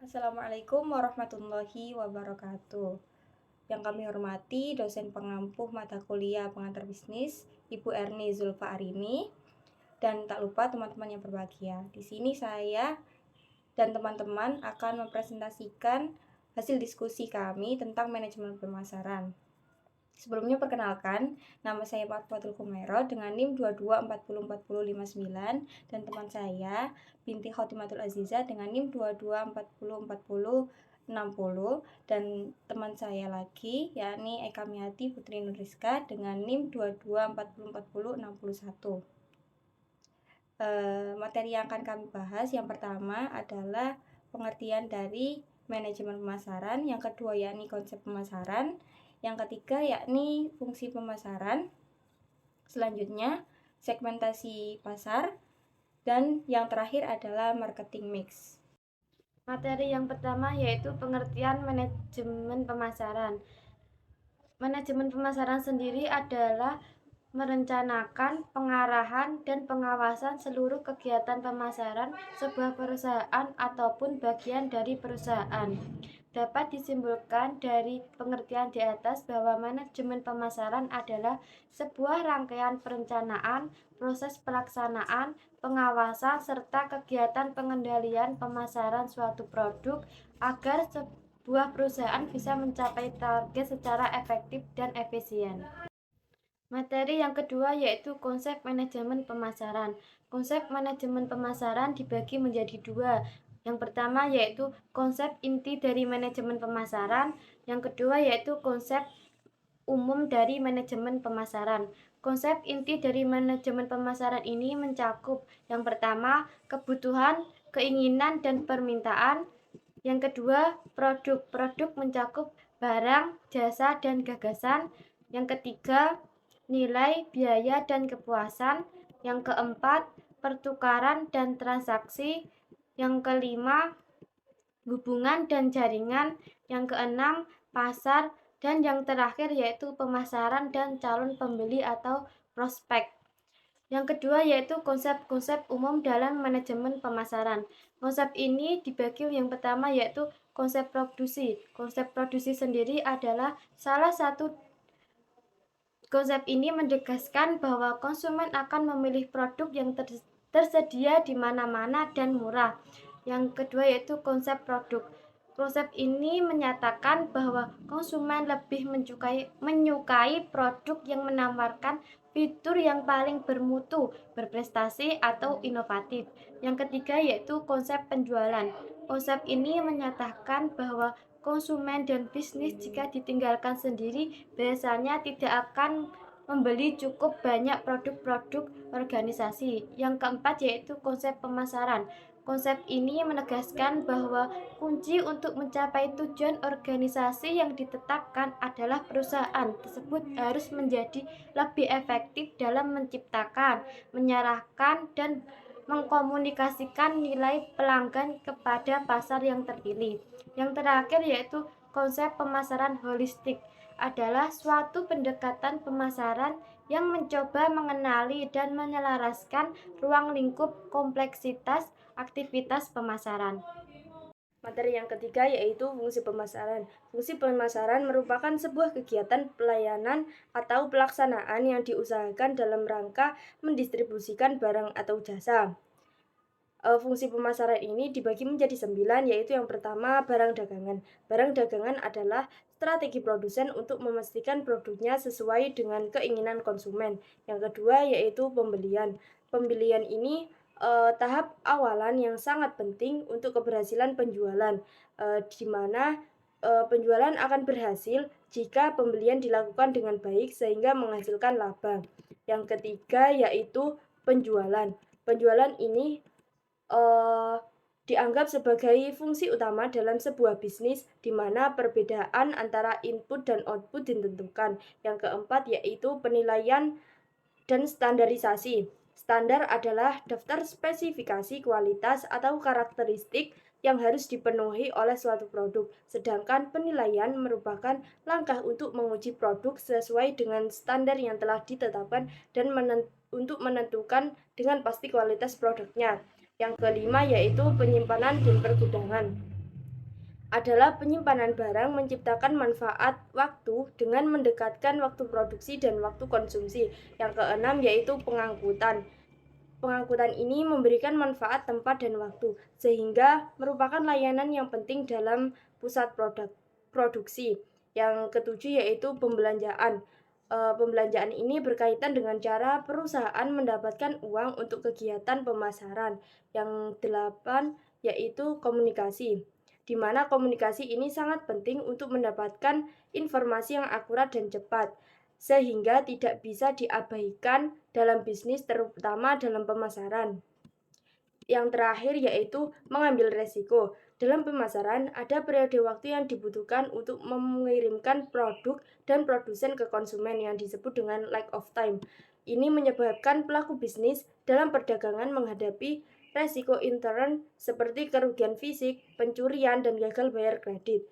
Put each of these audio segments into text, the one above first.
Assalamualaikum warahmatullahi wabarakatuh. Yang kami hormati dosen pengampu mata kuliah pengantar bisnis, Ibu Erni Zulfa Arini, dan tak lupa teman-teman yang berbahagia. Di sini saya dan teman-teman akan mempresentasikan hasil diskusi kami tentang manajemen pemasaran. Sebelumnya perkenalkan, nama saya Marfatul Kumairo dengan NIM 22404059 dan teman saya Binti Khotimatul Aziza dengan NIM 22404060 dan teman saya lagi yakni Eka Miati Putri Nuriska dengan NIM 22404061. Materi yang akan kami bahas yang pertama adalah pengertian dari manajemen pemasaran, yang kedua yakni konsep pemasaran, yang ketiga yakni fungsi pemasaran, selanjutnya segmentasi pasar, dan yang terakhir adalah marketing mix. Materi yang pertama yaitu pengertian manajemen pemasaran. Manajemen pemasaran sendiri adalah merencanakan, pengarahan, dan pengawasan seluruh kegiatan pemasaran sebuah perusahaan ataupun bagian dari perusahaan. Dapat disimpulkan dari pengertian di atas bahwa manajemen pemasaran adalah sebuah rangkaian perencanaan, proses pelaksanaan, pengawasan, serta kegiatan pengendalian pemasaran suatu produk agar sebuah perusahaan bisa mencapai target secara efektif dan efisien. Materi yang kedua yaitu konsep manajemen pemasaran. Konsep manajemen pemasaran dibagi menjadi dua. Yang pertama yaitu konsep inti dari manajemen pemasaran. Yang kedua yaitu konsep umum dari manajemen pemasaran. Konsep inti dari manajemen pemasaran ini mencakup yang pertama kebutuhan, keinginan, dan permintaan. Yang kedua produk. Produk mencakup barang, jasa, dan gagasan. Yang ketiga nilai, biaya, dan kepuasan. Yang keempat, pertukaran dan transaksi. Yang kelima, hubungan dan jaringan. Yang keenam, pasar. Dan yang terakhir yaitu pemasaran dan calon pembeli atau prospek. Yang kedua yaitu konsep-konsep umum dalam manajemen pemasaran. Konsep ini dibagi yang pertama yaitu konsep produksi. Konsep produksi sendiri adalah salah satu. Konsep ini menegaskan bahwa konsumen akan memilih produk yang tersedia di mana-mana dan murah. Yang kedua yaitu konsep produk. Konsep ini menyatakan bahwa konsumen lebih menyukai produk yang menawarkan fitur yang paling bermutu, berprestasi, atau inovatif. Yang ketiga yaitu konsep penjualan. Konsep ini menyatakan bahwa konsumen dan bisnis jika ditinggalkan sendiri biasanya tidak akan membeli cukup banyak produk-produk organisasi. Yang keempat yaitu konsep pemasaran. Konsep ini menegaskan bahwa kunci untuk mencapai tujuan organisasi yang ditetapkan adalah perusahaan tersebut harus menjadi lebih efektif dalam menciptakan, menyerahkan, dan mengkomunikasikan nilai pelanggan kepada pasar yang terpilih. Yang terakhir yaitu konsep pemasaran holistik adalah suatu pendekatan pemasaran yang mencoba mengenali dan menyelaraskan ruang lingkup kompleksitas aktivitas pemasaran. Materi yang ketiga yaitu fungsi pemasaran. Fungsi pemasaran merupakan sebuah kegiatan pelayanan atau pelaksanaan yang diusahakan dalam rangka mendistribusikan barang atau jasa. Fungsi pemasaran ini dibagi menjadi 9, yaitu yang pertama barang dagangan. Barang dagangan adalah strategi produsen untuk memastikan produknya sesuai dengan keinginan konsumen. Yang kedua yaitu pembelian. Pembelian ini tahap awalan yang sangat penting untuk keberhasilan penjualan, di mana penjualan akan berhasil jika pembelian dilakukan dengan baik sehingga menghasilkan laba. Yang ketiga yaitu penjualan. Penjualan ini dianggap sebagai fungsi utama dalam sebuah bisnis di mana perbedaan antara input dan output ditentukan. Yang keempat yaitu penilaian dan standarisasi. Standar adalah daftar spesifikasi kualitas atau karakteristik yang harus dipenuhi oleh suatu produk, sedangkan penilaian merupakan langkah untuk menguji produk sesuai dengan standar yang telah ditetapkan dan untuk menentukan dengan pasti kualitas produknya. Yang kelima yaitu penyimpanan dan pergudangan. adalah penyimpanan barang menciptakan manfaat waktu dengan mendekatkan waktu produksi dan waktu konsumsi. Yang keenam yaitu pengangkutan. Pengangkutan ini memberikan manfaat tempat dan waktu, sehingga merupakan layanan yang penting dalam pusat produksi. Yang ketujuh yaitu pembelanjaan. Pembelanjaan ini berkaitan dengan cara perusahaan mendapatkan uang untuk kegiatan pemasaran. Yang delapan yaitu komunikasi, di mana komunikasi ini sangat penting untuk mendapatkan informasi yang akurat dan cepat, sehingga tidak bisa diabaikan dalam bisnis, terutama dalam pemasaran. Yang terakhir yaitu mengambil resiko. Dalam pemasaran, ada periode waktu yang dibutuhkan untuk mengirimkan produk dan produsen ke konsumen yang disebut dengan lag of time. Ini menyebabkan pelaku bisnis dalam perdagangan menghadapi resiko intern seperti kerugian fisik, pencurian, dan gagal bayar kredit.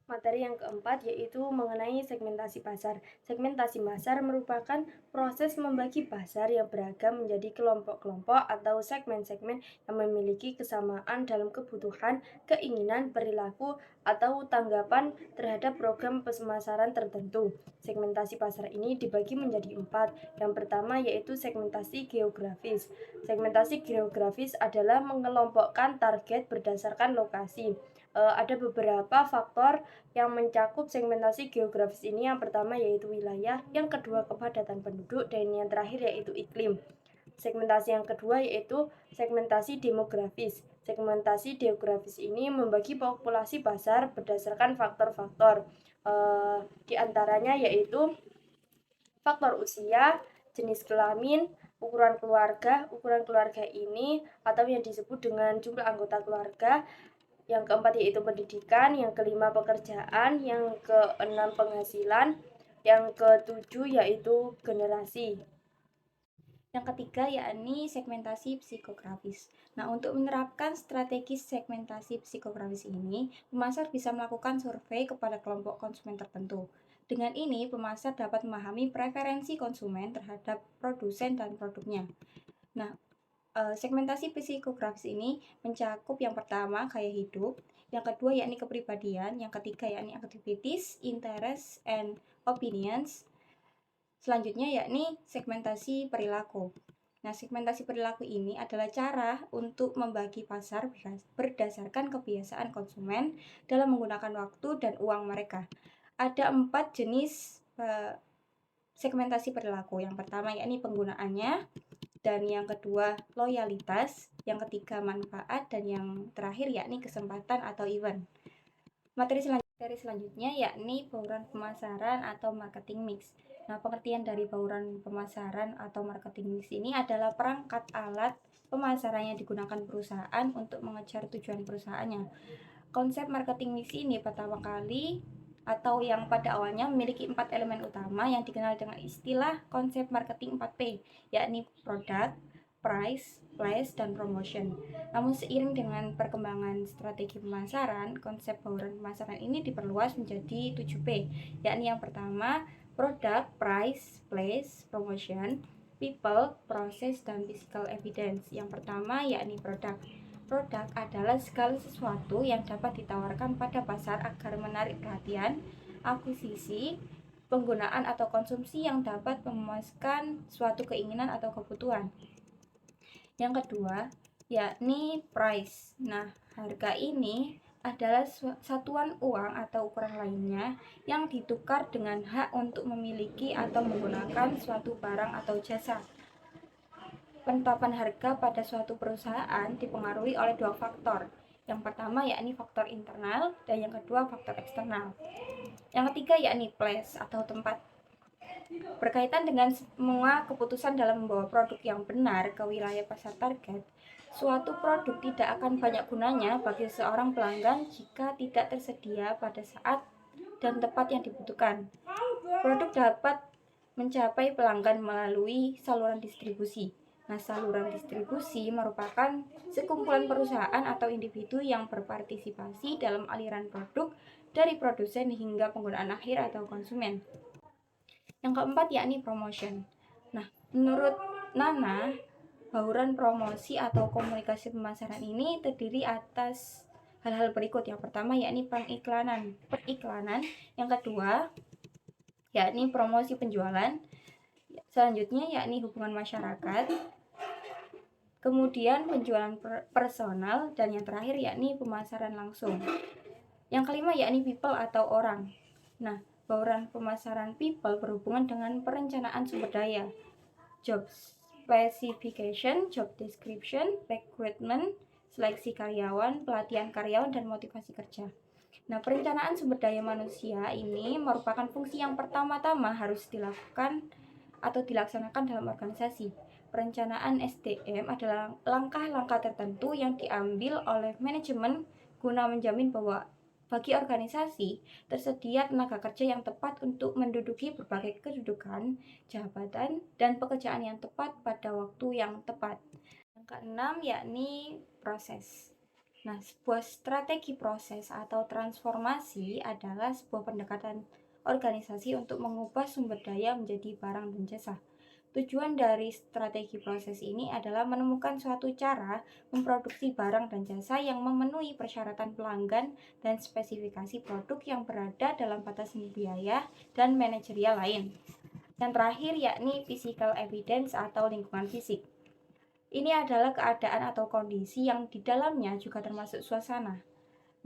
Materi yang keempat yaitu mengenai segmentasi pasar. Segmentasi pasar merupakan proses membagi pasar yang beragam menjadi kelompok-kelompok atau segmen-segmen yang memiliki kesamaan dalam kebutuhan, keinginan, perilaku, atau tanggapan terhadap program pemasaran tertentu. Segmentasi pasar ini dibagi menjadi empat. Yang pertama yaitu segmentasi geografis. Segmentasi geografis adalah mengelompokkan target berdasarkan lokasi. Ada beberapa faktor yang mencakup segmentasi geografis ini. Yang pertama yaitu wilayah, yang kedua kepadatan penduduk, dan yang terakhir yaitu iklim. Segmentasi yang kedua yaitu segmentasi demografis. Segmentasi geografis ini membagi populasi pasar berdasarkan faktor-faktor, di antaranya yaitu faktor usia, jenis kelamin, ukuran keluarga. Ukuran keluarga ini atau yang disebut dengan jumlah anggota keluarga. Yang keempat yaitu pendidikan, yang kelima pekerjaan, yang keenam penghasilan, yang ketujuh yaitu generasi. Yang ketiga yakni segmentasi psikografis. Nah, untuk menerapkan strategi segmentasi psikografis ini, pemasar bisa melakukan survei kepada kelompok konsumen tertentu. Dengan ini, pemasar dapat memahami preferensi konsumen terhadap produsen dan produknya. Nah, segmentasi psikografis ini mencakup yang pertama gaya hidup, yang kedua yakni kepribadian, yang ketiga yakni activities, interests, and opinions. Selanjutnya yakni segmentasi perilaku. Nah, segmentasi perilaku ini adalah cara untuk membagi pasar berdasarkan kebiasaan konsumen dalam menggunakan waktu dan uang mereka. Ada 4 jenis segmentasi perilaku. Yang pertama yakni penggunaannya, dan yang kedua loyalitas, yang ketiga manfaat, dan yang terakhir yakni kesempatan atau event. Materi selanjutnya yakni bauran pemasaran atau marketing mix. Nah, pengertian dari bauran pemasaran atau marketing mix ini adalah perangkat alat pemasaran yang digunakan perusahaan untuk mengejar tujuan perusahaannya. Konsep marketing mix ini pertama kali atau yang pada awalnya memiliki 4 elemen utama yang dikenal dengan istilah konsep marketing 4P, yakni product, price, place, dan promotion. Namun seiring dengan perkembangan strategi pemasaran, konsep bauran pemasaran ini diperluas menjadi 7P, yakni yang pertama product, price, place, promotion, people, process, dan physical evidence. Yang pertama yakni produk. Produk adalah segala sesuatu yang dapat ditawarkan pada pasar agar menarik perhatian, akuisisi, penggunaan atau konsumsi yang dapat memuaskan suatu keinginan atau kebutuhan. Yang kedua, yakni price. Nah, harga ini adalah satuan uang atau ukuran lainnya yang ditukar dengan hak untuk memiliki atau menggunakan suatu barang atau jasa. Penetapan harga pada suatu perusahaan dipengaruhi oleh dua faktor. Yang pertama yakni faktor internal dan yang kedua faktor eksternal. Yang ketiga yakni place atau tempat. Berkaitan dengan semua keputusan dalam membawa produk yang benar ke wilayah pasar target, suatu produk tidak akan banyak gunanya bagi seorang pelanggan jika tidak tersedia pada saat dan tempat yang dibutuhkan. Produk dapat mencapai pelanggan melalui saluran distribusi. Nah, saluran distribusi merupakan sekumpulan perusahaan atau individu yang berpartisipasi dalam aliran produk dari produsen hingga penggunaan akhir atau konsumen. Yang keempat yakni promotion. Nah, menurut Nana, bauran promosi atau komunikasi pemasaran ini terdiri atas hal-hal berikut. Yang pertama yakni periklanan. Yang kedua yakni promosi penjualan. Selanjutnya yakni hubungan masyarakat. Kemudian penjualan personal, dan yang terakhir yakni pemasaran langsung. Yang kelima yakni people atau orang. Nah, bauran pemasaran people berhubungan dengan perencanaan sumber daya, job specification, job description, recruitment, seleksi karyawan, pelatihan karyawan, dan motivasi kerja. Nah, perencanaan sumber daya manusia ini merupakan fungsi yang pertama-tama harus dilakukan atau dilaksanakan dalam organisasi. Perencanaan SDM adalah langkah-langkah tertentu yang diambil oleh manajemen guna menjamin bahwa bagi organisasi tersedia tenaga kerja yang tepat untuk menduduki berbagai kedudukan, jabatan, dan pekerjaan yang tepat pada waktu yang tepat. Yang keenam yakni proses. Nah, sebuah strategi proses atau transformasi adalah sebuah pendekatan organisasi untuk mengubah sumber daya menjadi barang dan jasa. Tujuan dari strategi proses ini adalah menemukan suatu cara memproduksi barang dan jasa yang memenuhi persyaratan pelanggan dan spesifikasi produk yang berada dalam batasan biaya dan manajerial lain. Yang terakhir yakni physical evidence atau lingkungan fisik. Ini adalah keadaan atau kondisi yang di dalamnya juga termasuk suasana.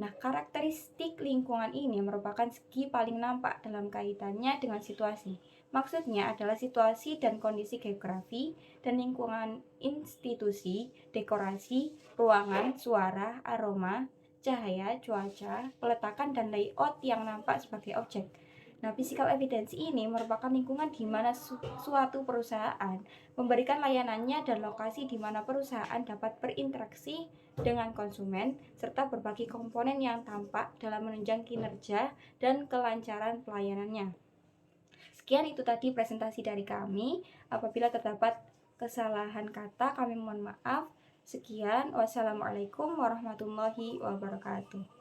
Nah, karakteristik lingkungan ini merupakan segi paling nampak dalam kaitannya dengan situasi. Maksudnya adalah situasi dan kondisi geografi dan lingkungan institusi, dekorasi, ruangan, suara, aroma, cahaya, cuaca, peletakan, dan layout yang nampak sebagai objek. Nah, physical evidence ini merupakan lingkungan di mana suatu perusahaan memberikan layanannya dan lokasi di mana perusahaan dapat berinteraksi dengan konsumen serta berbagai komponen yang tampak dalam menunjang kinerja dan kelancaran pelayanannya. Sekian itu tadi presentasi dari kami. Apabila terdapat kesalahan kata, kami mohon maaf. Sekian, wassalamualaikum warahmatullahi wabarakatuh.